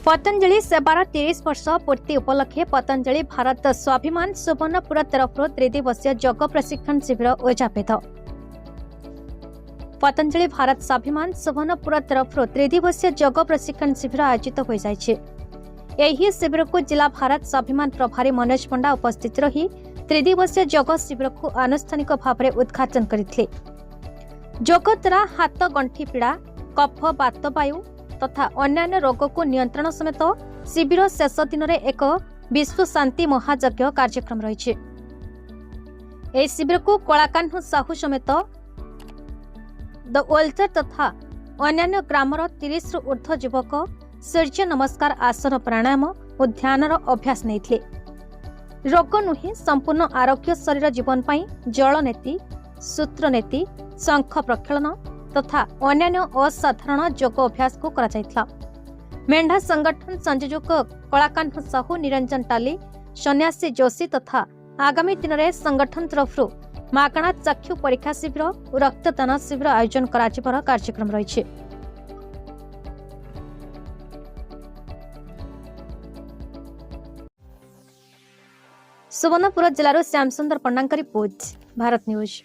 पतंजलि सेवार 30 वर्ष पूर्ति उपलक्षे पतंजलि भारत स्वाभिमान सुवर्णपुर तरफ 3 दिवसीय योग प्रशिक्षण शिविर उद्यापित। पतंजलि भारत स्वाभिमान सुवर्णपुर तरफ 3 दिवसीय योग प्रशिक्षण शिविर आयोजित हो जाए। शिविर को जिला भारत स्वाभिमान प्रभारी मनोज पंडा उपस्थित रही 3 दिवसीय योग शिविर को आनुष्ठानिक भाव में उद्घाटन करते। योग द्वारा हाथ गंठी पीड़ा कफ बातवायु तथा अन्य रोग को नियंत्रण समेत शिविर शेष दिन में एक विश्व शांति महायज्ञ कार्यक्रम रही। शिविर को कलाकान्ह साहू समेत द ओल्टर तथा अन्य ग्रामर 30 रु ऊर्ध्व युवक सूर्य नमस्कार आसन प्राणायाम और ध्यान अभ्यास नहीं। रोग नुहे संपूर्ण आरोग्य शरीर जीवन पाई जल नीति सूत्र नीति शंख प्रक्षालन तथा अन्य असाधारण योग अभ्यास को करा जायथिला। मेंढा संगठन संयोजक कलाकान्ह साहू निरंजन टाली सन्यासी जोशी तथा आगामी दिन में संगठन तरफ मागणा चक्षु परीक्षा शिविर और रक्तदान शिविर आयोजन कराजिबार कार्यक्रम रही। सुवर्णपुर जिलार श्यामसुंदर पंडांक रिपोर्ट, भारत न्यूज।